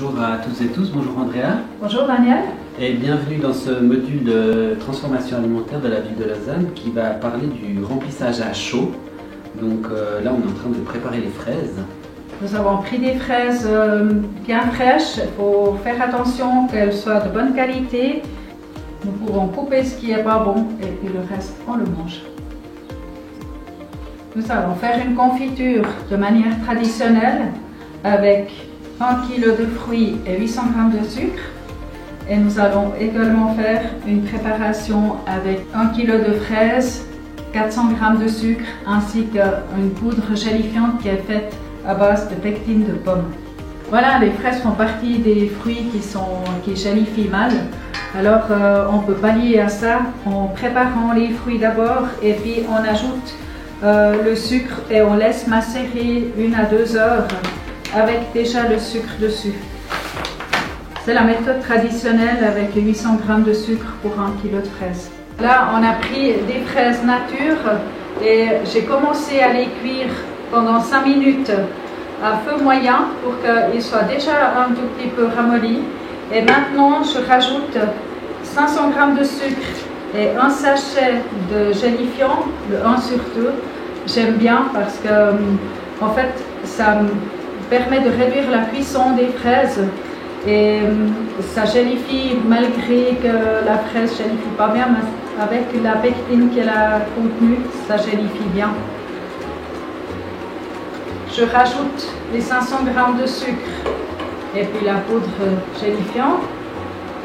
Bonjour à toutes et tous, bonjour Andrea. Bonjour Daniel. Et bienvenue dans ce module de transformation alimentaire de la ville de Lausanne qui va parler du remplissage à chaud. Donc là on est en train de préparer les fraises. Nous avons pris des fraises bien fraîches. Il faut faire attention qu'elles soient de bonne qualité. Nous pouvons couper ce qui n'est pas bon et puis le reste on le mange. Nous allons faire une confiture de manière traditionnelle avec 1 kg de fruits et 800 g de sucre. Et nous allons également faire une préparation avec 1 kg de fraises, 400 g de sucre ainsi qu'une poudre gélifiante qui est faite à base de pectine de pomme. Voilà, les fraises font partie des fruits qui gélifient mal. Alors on peut pallier à ça en préparant les fruits d'abord et puis on ajoute le sucre et on laisse macérer 1 à 2 heures avec déjà le sucre dessus. C'est la méthode traditionnelle avec 800 g de sucre pour 1 kg de fraises. Là, on a pris des fraises nature et j'ai commencé à les cuire pendant 5 minutes à feu moyen pour qu'ils soient déjà un tout petit peu ramollis. Et maintenant, je rajoute 500 g de sucre et un sachet de gélifiant, le 1 sur 2. J'aime bien parce que en fait, ça me permet de réduire la cuisson des fraises et ça gélifie malgré que la fraise ne gélifie pas bien, mais avec la pectine qu'elle a contenue, ça gélifie bien. Je rajoute les 500 g de sucre et puis la poudre gélifiante.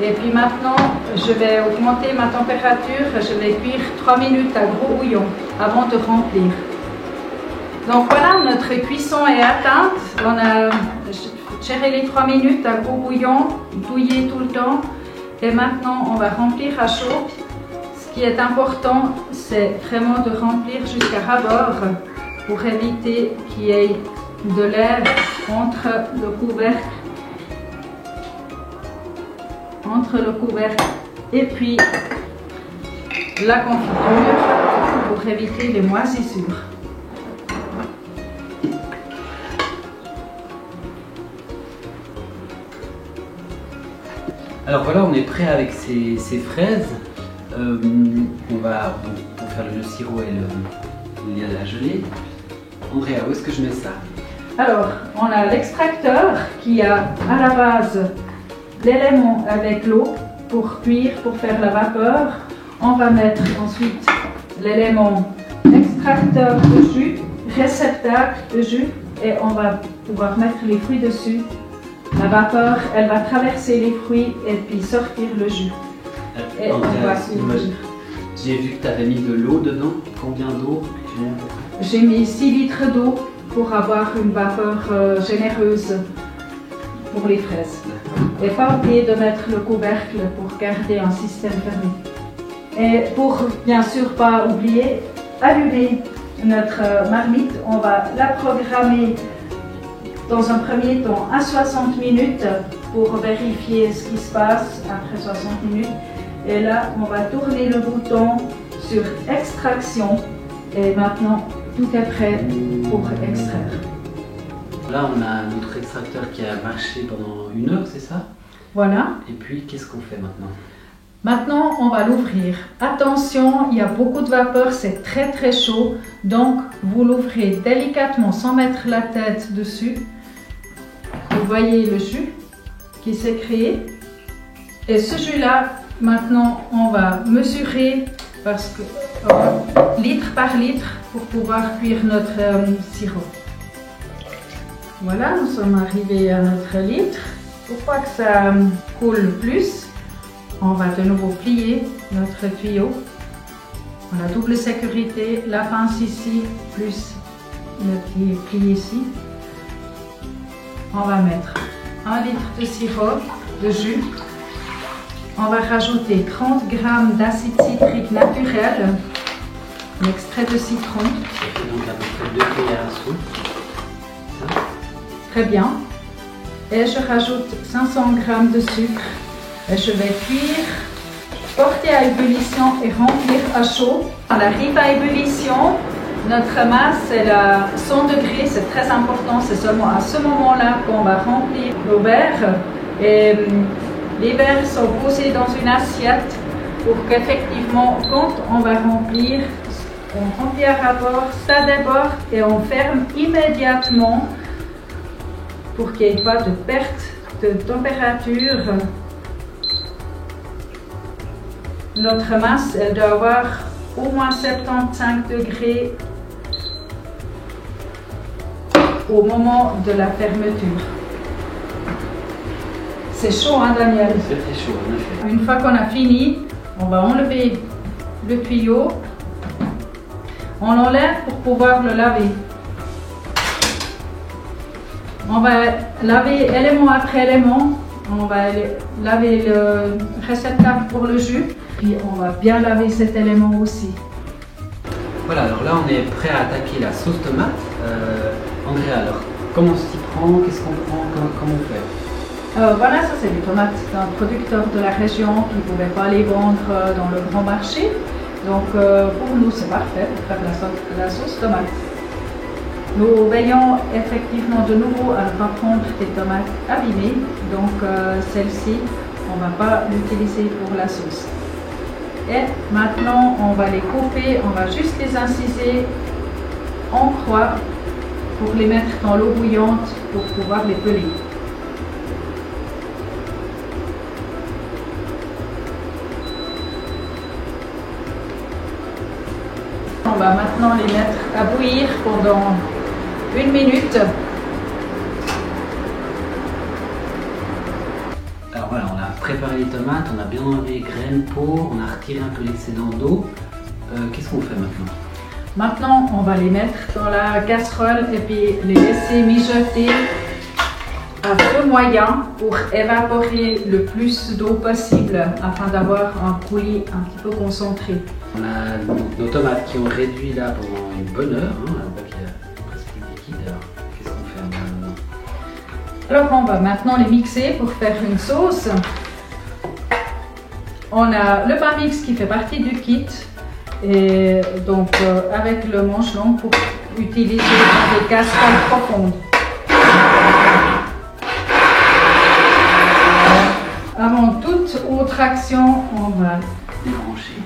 Et puis maintenant, je vais augmenter ma température. Je vais cuire 3 minutes à gros bouillon avant de remplir. Donc voilà, notre cuisson est atteinte. On a géré les 3 minutes à gros bouillon, douillé tout le temps. Et maintenant, on va remplir à chaud. Ce qui est important, c'est vraiment de remplir jusqu'à ras-bord pour éviter qu'il y ait de l'air entre le couvercle et puis la confiture pour éviter les moisissures. Alors voilà, on est prêt avec ces fraises. On va, pour faire le sirop et la gelée. Andrea, où est-ce que je mets ça? Alors, on a l'extracteur qui a à la base l'élément avec l'eau pour cuire, pour faire la vapeur. On va mettre ensuite l'élément extracteur de jus, réceptacle de jus et on va pouvoir mettre les fruits dessus. La vapeur, elle va traverser les fruits et puis sortir le jus. Et Andrea, on va ouvrir. J'ai vu que tu avais mis de l'eau dedans. Combien d'eau? J'ai mis 6 litres d'eau pour avoir une vapeur généreuse pour les fraises. Et pas oublier de mettre le couvercle pour garder un système fermé. Et pour bien sûr pas oublier, allumer notre marmite, on va la programmer dans un premier temps à 60 minutes pour vérifier ce qui se passe après 60 minutes. Et là, on va tourner le bouton sur extraction et maintenant tout est prêt pour extraire. Là, on a notre extracteur qui a marché pendant 1 heure, c'est ça? Voilà. Et puis, qu'est-ce qu'on fait maintenant? Maintenant, on va l'ouvrir. Attention, il y a beaucoup de vapeur, c'est très très chaud. Donc, vous l'ouvrez délicatement sans mettre la tête dessus. Vous voyez le jus qui s'est créé. Et ce jus-là, maintenant, on va mesurer parce que litre par litre pour pouvoir cuire notre sirop. Voilà, nous sommes arrivés à notre litre. Pour pas que ça coule plus, on va de nouveau plier notre tuyau. On a double sécurité, la pince ici, plus le pli ici. On va mettre 1 litre de sirop, de jus. On va rajouter 30 g d'acide citrique naturel, l'extrait de citron. Donc à peu près 2 cuillères à soupe. Très bien. Et je rajoute 500 g de sucre. Et je vais cuire, porter à ébullition et remplir à chaud. On arrive à ébullition. Notre masse, elle a 100 degrés, c'est très important. C'est seulement à ce moment-là qu'on va remplir nos verres. Et les verres sont posés dans une assiette pour qu'effectivement, quand on va remplir, on remplit à rapport, ça déborde et on ferme immédiatement pour qu'il n'y ait pas de perte de température. Notre masse, elle doit avoir au moins 75 degrés au moment de la fermeture. C'est chaud, hein, Daniel? C'est très chaud, en effet. Une fois qu'on a fini, on va enlever le tuyau. On l'enlève pour pouvoir le laver. On va laver élément après élément. On va laver le réceptacle pour le jus. Puis on va bien laver cet élément aussi. Voilà, alors là on est prêt à attaquer la sauce tomate. Andrea, alors comment on s'y prend? Qu'est-ce qu'on prend? Comment on fait? Voilà, ça c'est des tomates d'un producteur de la région qui ne pouvait pas les vendre dans le grand marché. Donc pour nous c'est parfait pour faire la sauce tomate. Nous veillons effectivement de nouveau à ne pas prendre des tomates abîmées. Donc celle-ci, on ne va pas l'utiliser pour la sauce. Et maintenant on va les couper, on va juste les inciser en croix pour les mettre dans l'eau bouillante pour pouvoir les peler. On va maintenant les mettre à bouillir pendant 1 minute. Alors voilà, on a préparé les tomates, on a bien enlevé les graines, peau, on a retiré un peu l'excédent d'eau. Qu'est-ce qu'on fait maintenant? Maintenant, on va les mettre dans la casserole et puis les laisser mijoter à feu moyen pour évaporer le plus d'eau possible afin d'avoir un coulis un petit peu concentré. On a nos tomates qui ont réduit là pendant une bonne heure, hein, on voit qu'il y a presque du liquide. Alors qu'est-ce qu'on fait maintenant? Alors on va maintenant les mixer pour faire une sauce. On a le pain mix qui fait partie du kit. Et donc avec le manche long pour utiliser dans des casseroles profondes. Avant toute autre action, on va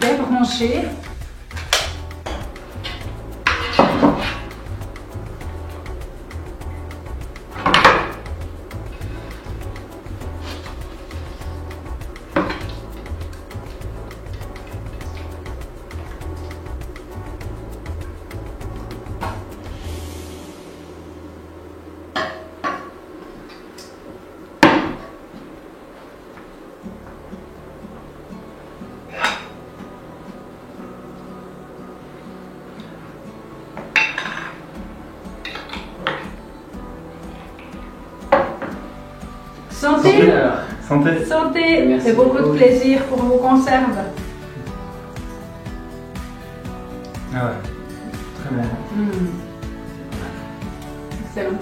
débrancher. Santé! Santé! Santé! Merci Et beaucoup de beaucoup. plaisir pour vos conserves. Ah ouais, très bon. Excellent.